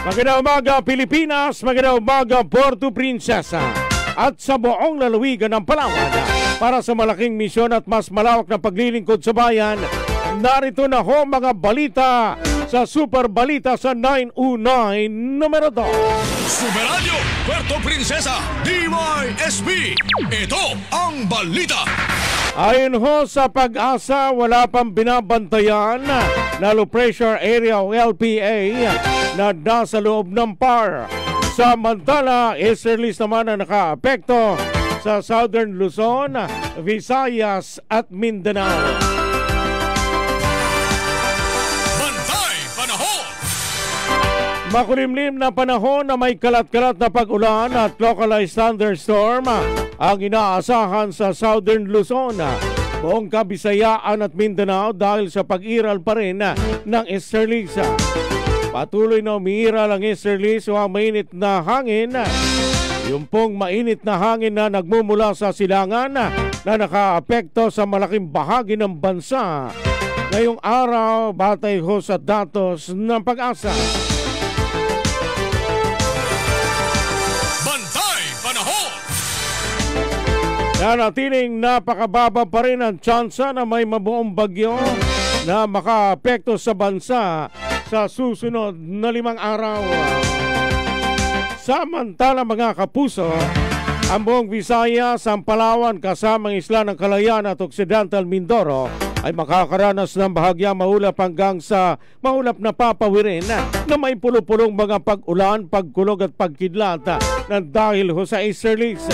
Magandang umaga Pilipinas, magandang umaga Puerto Princesa at sa buong lalawigan ng Palawan. Para sa malaking misyon at mas malawak na paglilingkod sa bayan, narito na ho mga balita sa Super Balita sa 909 numero 2. Super Radio Puerto Princesa DYSP. Ito ang balita. Ayon ho sa Pag-asa, wala pang binabantayan na low pressure area o LPA na nasa loob ng PAR. Samantala, easterlies naman na nakaapekto sa Southern Luzon, Visayas at Mindanao. Bantay Panahon. Makulimlim na panahon na may kalat-kalat na pag-ulan at localized thunderstorm ang inaasahan sa Southern Luzon, buong Kabisayaan at Mindanao dahil sa pag-iral pa rin ng easterlies. Patuloy na umiiral ang easterlies o ang mainit na hangin. Yung pong mainit na hangin na nagmumula sa silangan na nakaapekto sa malaking bahagi ng bansa ngayong araw batay ho sa datos ng Pag-asa. Bantay Panahon. Nanatiling napakababa pa rin ang tsansa na may mabuong bagyo na makaapekto sa bansa sa susunod na 5 araw. Samantala mga kapuso, ang buong Visayas, ang Palawan kasamang Isla ng Kalayaan at Occidental Mindoro ay makakaranas ng bahagya maulap hanggang sa maulap na papawirin na may pulupulong mga pag-ulan, pagkulog at pagkidlat na dahil ho sa easterlies.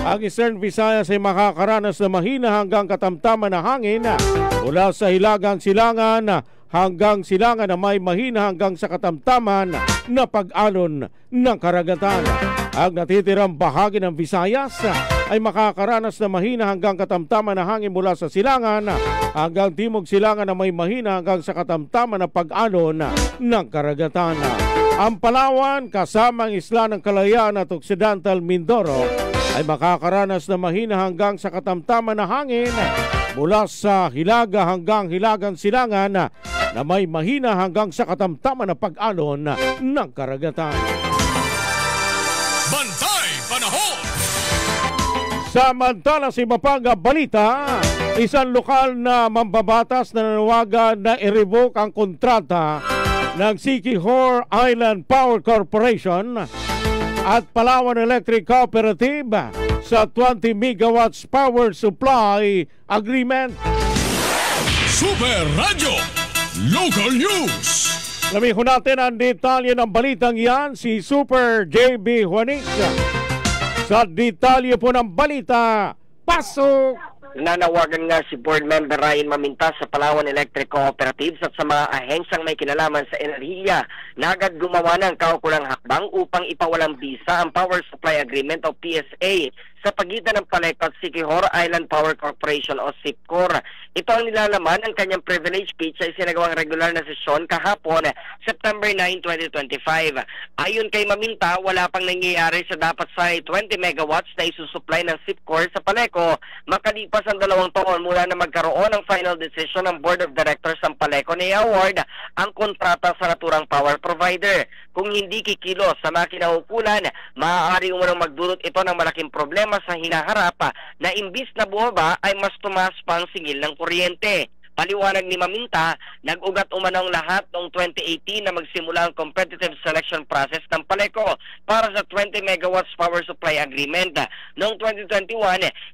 Ang Eastern Visayas ay makakaranas ng mahina hanggang katamtaman na hangin mula sa hilagang silangan hanggang silangan na may mahina hanggang sa katamtaman na pag-alon ng karagatan. Ang natitirang bahagi ng Visayas ay makakaranas na mahina hanggang katamtaman na hangin mula sa silangan hanggang timog silangan na may mahina hanggang sa katamtaman na pag-alon ng karagatan. Ang Palawan kasamang Isla ng Kalayaan at Occidental Mindoro ay makakaranas na mahina hanggang sa katamtaman na hangin mula sa hilaga hanggang hilagang silangan na may mahina hanggang sa katamtaman na pag-alon ng karagatan. Bantay Panahon. Samantala sa iba pang balita, isang lokal na mambabatas na nanawagan na i-revoke ang kontrata ng Siquijor Island Power Corporation at Palawan Electric Cooperative sa 20 megawatts power supply agreement. Super Radio Local News. Lamihon natin ang detalye ng balitang yan, si Super JB Juanix. Sa detalye po ng balita, pasok! Nanawagan nga si Board Member Ryan Maminta sa Palawan Electric Cooperatives at sa mga ahensang may kinalaman sa enerhiya na agad gumawa ng kaukulang hakbang upang ipawalang bisa ang Power Supply Agreement o PSA sa pagitan ng Paleco at Siquijor Island Power Corporation o SIPCOR. Ito ang nilalaman ng kanyang privilege speech sa isinagawang regular na sesyon kahapon, September 9, 2025. Ayon kay Maminta, wala pang nangyayari sa dapat sa 20 megawatts na isusupply ng SIPCOR sa Paleco makalipas ang 2 taon mula na magkaroon ng final decision ng Board of Directors ng Paleco na i-award ang kontrata sa naturang power provider. Kung hindi kikilos sa makinahukulan, maaari umunang magdulot ito ng malaking problema sa hinaharap na imbis na bumaba ay mas tumaas pa ang singil ng kuryente. Paliwanag ni Maminta, nag-ugat umanong lahat noong 2018 na magsimula ang competitive selection process ng Paleco para sa 20 megawatts power supply agreement. Noong 2021,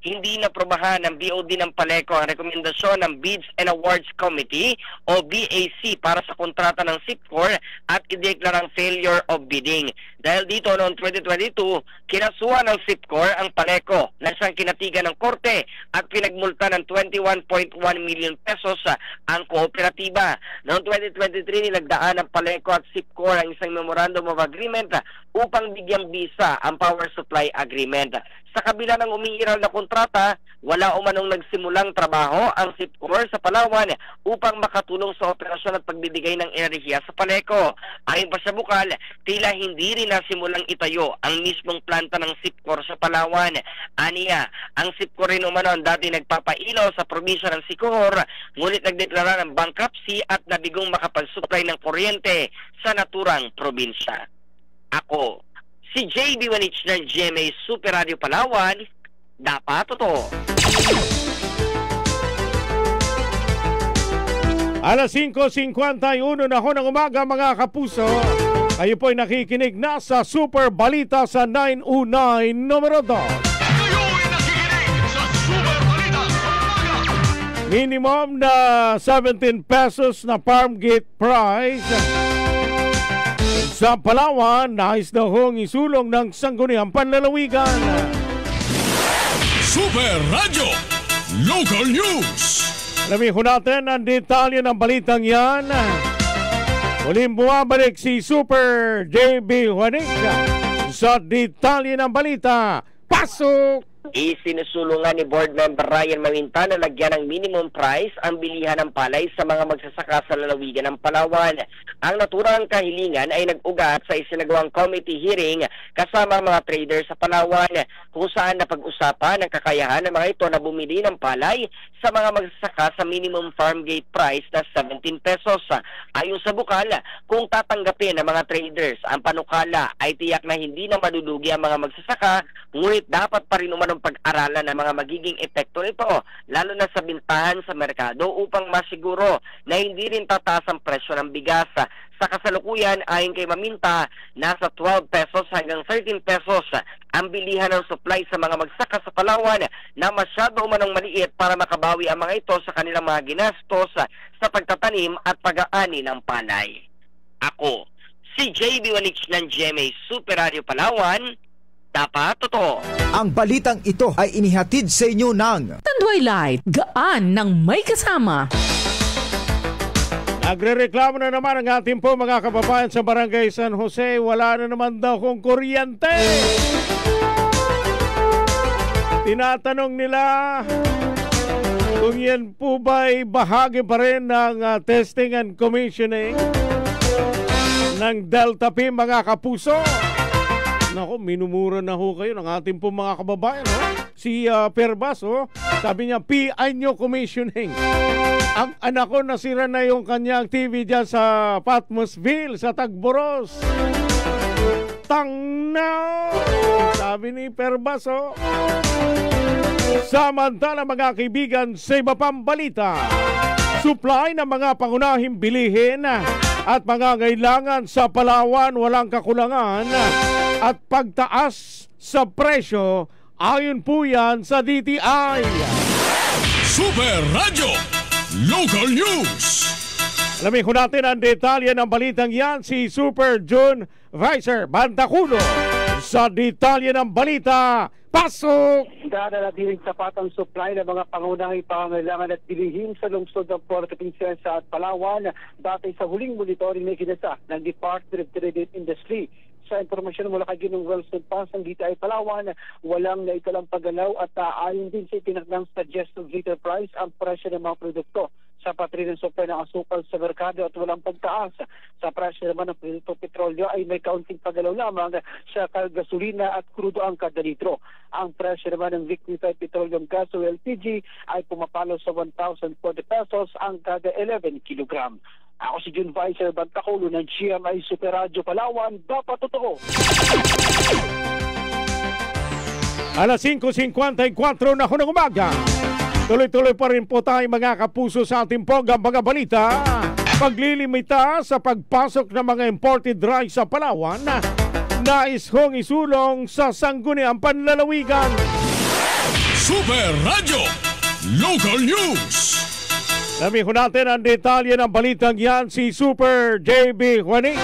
hindi naprobahan ng BOD ng Paleco ang rekomendasyon ng Bids and Awards Committee o BAC para sa kontrata ng SIPCOR at ideklarang failure of bidding. Dahil dito noong 2022, kinasuhan ng SIPCOR ang Paleco na siyang kinatigan ng korte at pinagmulta ng 21.1 million pesos ang kooperatiba. Noong 2023, nilagdaan ng Paleco at SIPCOR ang isang memorandum of agreement upang bigyang bisa ang power supply agreement. Sa kabila ng umiiral na kontrata, wala umanong nagsimulang trabaho ang SIPCOR sa Palawan upang makatulong sa operasyon at pagbibigay ng enerhiya sa Paleco. Ayon pa sa bukal, tila hindi rin nasimulang itayo ang mismong planta ng SIPCOR sa Palawan. Aniya, ang SIPCOR rin umano ang dati nagpapailaw sa probinsya ng Siquijor, ngunit nagdeklara ng bankruptcy at nabigong makapag-supply ng kuryente sa naturang probinsya. Ako, si JB Wanich ng GMA Super Radio Palawan, dapat totoo. Alas 5:51 na ho ng umaga mga kapuso. Kayo po'y nakikinig na sa Super Balita sa 909 numero 2. Kayo'y nakikinig sa Super Balita sa umaga. Minimum na 17 pesos na farm gate price sa Palawan. Nais na hong isulong ng Sangguniang Panlalawigan. Super Radio Local News. Alamin natin ang detalye ng balitang yan. Muling bumabalik si Super JB Juanic sa detalye ng balita. Pasok! Isinusulungan ni Board Member Ryan Maminta na lagyan ng minimum price ang bilihan ng palay sa mga magsasaka sa lalawigan ng Palawan. Ang naturang kahilingan ay nag-ugat sa isinagawang committee hearing kasama ang mga traders sa Palawan, kung saan napag-usapan ang kakayahan ng mga ito na bumili ng palay sa mga magsasaka sa minimum farm gate price na 17 pesos. Ayon sa bukal, kung tatanggapin ng mga traders ang panukala ay tiyak na hindi na madulugi ang mga magsasaka, ngunit dapat pa rin umanong pag-aralan ng mga magiging epekto nito, lalo na sa bintahan sa merkado, upang masiguro na hindi rin tataas ang presyo ng bigas. Sa kasalukuyan, ayon kay Maminta, nasa 12 pesos hanggang 13 pesos ang bilihan ng supply sa mga magsaka sa Palawan, na masyado umanong maliit para makabawi ang mga ito sa kanilang mga ginastos sa pagtatanim at pag-aani ng palay. Ako, si JB Wanich ng GMA Super Radio Palawan, dapat totoo. Ang balitang ito ay inihatid sa inyo ng Tanduay Light, gaan ng may kasama. Nagre-reklamo na naman ang ating po mga kababayan sa Barangay San Jose. Wala na naman daw kung kuryente. Tinatanong nila kung yan po ba'y bahagi pa rin ng testing and commissioning ng Delta P, mga kapuso. Nako, minumura na ho kayo ng ating po mga kababayan. Si Perbas, sabi niya, P.I.N.Y. Commissioning. Ang anak ko, nasira na yung kanyang TV dyan sa Patmosville, sa Tagboros. Tangnaw! Sabi ni Perbas, Samantala mga kaibigan, sa iba pang balita, supply ng mga pangunahing bilihin at mga kailangan sa Palawan walang kakulangan, at pagtaas sa presyo ayon po yan sa DTI. Super Radio Local News. Alamin ko natin ang detalye ng balitang yan, si Super June Vicer Bantaculo sa detalye ng balita. Pasok! Dadalatiling sapat ang supply ng mga pangunahing pangangailangan at bilihin sa lungsod ng Puerto Princesa at Palawan batay sa huling monitoring na kinasa ng Department of Trade and Industry. Sa impormasyon mula kay Ginong Wilson Paz ng DTI Palawan, walang naitalang paggalaw at ayon din sa itinakdang suggested retail price ang presyo ng mga produkto. Sa patrin ng supply ng asukal sa merkado at walang pagtaas. Sa presyo naman ng produkto petrolyo ay may kaunting paggalaw lamang sa gasolina at krudo ang kada litro. Ang presyo naman ng liquefied petroleum gas o LPG ay pumapalo sa 1,040 pesos ang kada 11 kilogram. Ako si June Vicer Bantaculo ng GMA Super Radio Palawan, dapat totoo. Alas 5:54 na ho ng umaga. Tuloy-tuloy pa rin po tayo mga kapuso sa ating ponggang mga balita. Paglilimita sa pagpasok ng mga imported rice sa Palawan, nais hong isulong sa Sangguniang Panlalawigan. Super Radio Local News. Sabi ko natin ang detalye ng balitang yan, si Super JB Juanic.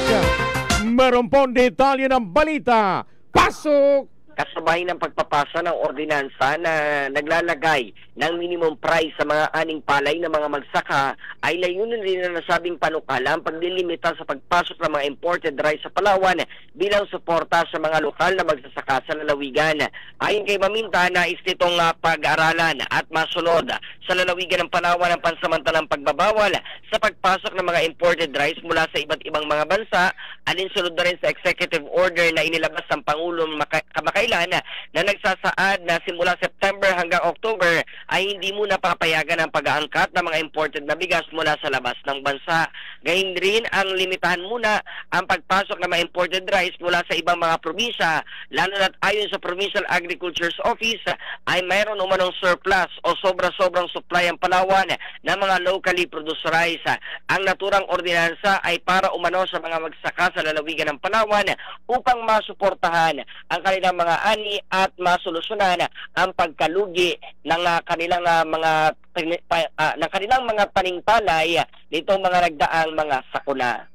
Meron pong detalye ng balita. Pasok! Kasabay ng pagpapasa ng ordinansa na naglalagay ng minimum price sa mga aning palay ng mga magsaka, ay layunin rin na nasabing panukala ang paglilimita sa pagpasok ng mga imported rice sa Palawan bilang suporta sa mga lokal na magsasaka sa lalawigan. Ayon kay Maminta, nais nitong pag-aralan at masunod sa lalawigan ng Palawan ang pansamantalang pagbabawal sa pagpasok ng mga imported rice mula sa iba't ibang mga bansa, alinsunod na rin sa executive order na inilabas ng Pangulong kamakailan kamakailan na nagsasaad na simula September hanggang October ay hindi muna papayagan ang pag-aangkat ng mga imported na bigas mula sa labas ng bansa. Gayun rin ang limitahan muna ang pagpasok ng mga imported rice mula sa ibang mga probinsya, lalo na't ayon sa Provincial Agriculture's Office ay mayroon umanong surplus o sobra-sobrang supply ang Palawan ng mga locally produced rice. Ang naturang ordinansa ay para umano sa mga magsaka sa lalawigan ng Palawan upang masuportahan ang kanilang mga ani at masolusyonan ang pagkalugi ng kanilang mga paningpalay nitong mga nagdaang mga sakuna.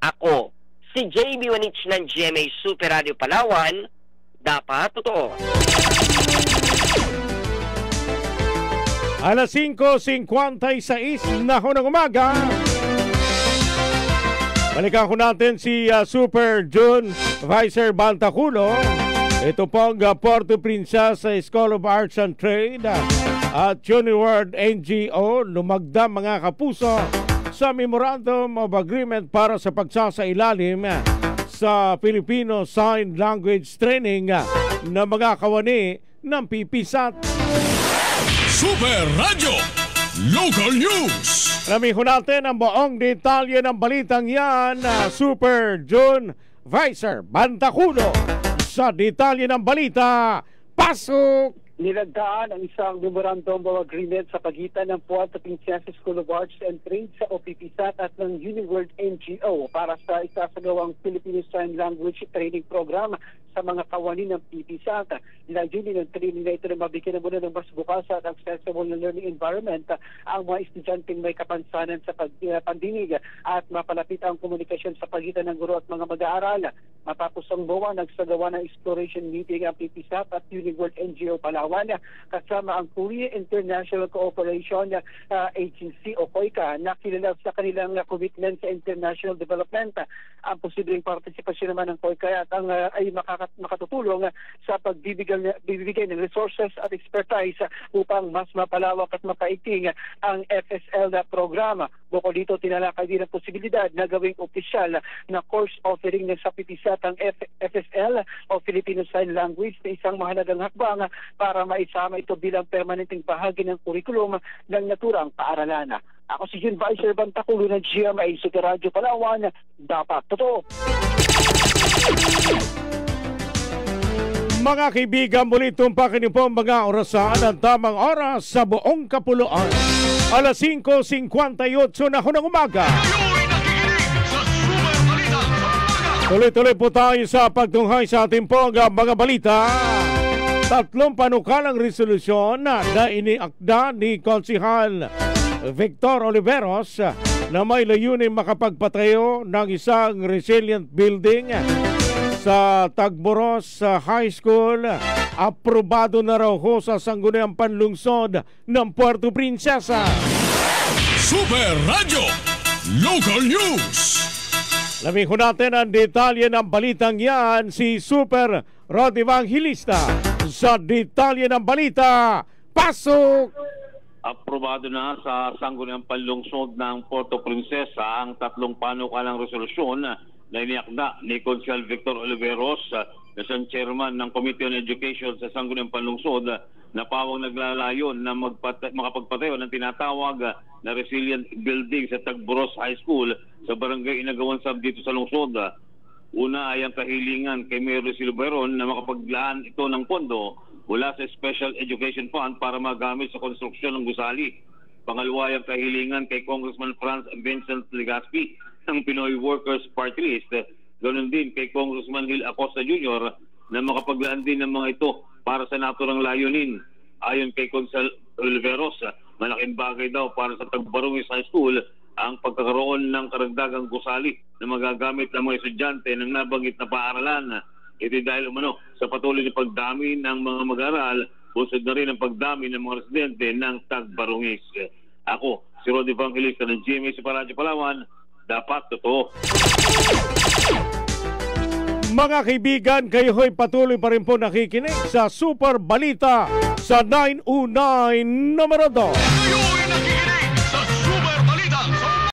Ako, si JB Wanich ng GMA Super Radio Palawan, dapat totoo. Alas 5:56 na ho ng umaga. Balikan ko natin si Super June Vicer Bantaculo. Ito pong Puerto Princesa School of Arts and Trade at Uniworld NGO lumagda mga kapuso sa Memorandum of Agreement para sa pagsasailalim sa Filipino Sign Language Training na mga kawani ng PPSAT. Super Radio Local News. Alamin natin ang buong detalye ng balitang yan, Super June Vicer Bantaculo. Sa detalye ng balita, pasok! Nilagdaan ang isang memorandum of agreement sa pagitan ng Puerto Princesa School of Arts and Trade sa OPPSAT at ng Uniworld NGO para sa isasagawang Filipino Sign Language Training Program sa mga kawani ng PPSAT. Layunin ng training na ito na mabigyan na muna ng mas bukas at accessible na learning environment ang mga estudyanteng may kapansanan sa pandinig at mapalapit ang komunikasyon sa pagitan ng guro at mga mag-aaral. Matapos ang BOA, nagsagawa ng exploration meeting ang PPSAT at Uniworld NGO Palawan kasama ang Korea International Cooperation Agency o COICA na kilala sa kanilang commitment sa international development. Ang posibleng partisipasyon naman ng COICA at ang ay makatutulong sa pagbibigay ng resources at expertise upang mas mapalawak at mapaiting ang FSL na programa. Bukod dito, tinalakay din ang posibilidad na gawing opisyal na course offering ng sa PPSAT ang FSL o Filipino Sign Language na isang mahalagang hakbang para maisama ito bilang permanenteng bahagi ng kurikulum ng naturang paaralan. Ako si June Vicer Bantaculo ng GMA Super Radio Palawan, dapat totoo. Mga kaibigan, muli tumpakin niyo po ang mga orasan at tamang oras sa buong kapuluan. Alas 5:58 na ho ng umaga. Kayo'y nakikinig sa Super Balita sa umaga. Tuloy-tuloy po tayo sa pagtunghay sa ating pong mga balita. 3 panukalang resolusyon na iniakda ni Konsehal Victor Oliveros na may layunin makapagpatayo ng isang resilient building sa Tagboros High School. Aprobado na raw ho sa Sangguniang Panlungsod ng Puerto Princesa. Super Radio Local News. Lamin ko natin ang detalye ng balitang yan, si Super Rod Evangelista. Sa detalye ng balita, pasok! Aprobado na sa Sangguniang Panlungsod ng Puerto Princesa ang 3 panukalang resolusyon na iniakda ni Konsehal Victor Oliveros na siyang chairman ng Committee on Education sa Sangguniang Panlungsod na pawang naglalayon na makapagpatayo ng tinatawag na resilient building sa Tagboros High School sa Barangay Inagawan Sab dito sa lungsod. Una ay ang kahilingan kay Mayor Silveron na makapaglaan ito ng pondo mula sa Special Education Fund para magamit sa konstruksyon ng gusali. Pangalawa ay ang kahilingan kay Congressman Franz Vincent Legaspi ng Pinoy Workers Party List. Ganoon din kay Congressman Gil Acosta Jr. na makapaglaan din ng mga ito para sa naturang layunin. Ayon kay Konsehal Oliveros, malaking bagay daw para sa Tagbarungis High School ang pagkakaroon ng karagdagang gusali na magagamit ng mga estudyante ng nabanggit na paaralan. Ito dahil umano sa patuloy na pagdami ng mga mag-aaral, busod na rin ang pagdami ng mga residente ng Tagbarungis. Ako, si Rod Evangelista ng GMA Super Radio Palawan, dapat totoo. Mga kaibigan, kayo ho'y patuloy pa rin po nakikinig sa Super Balita sa 909 numero 2.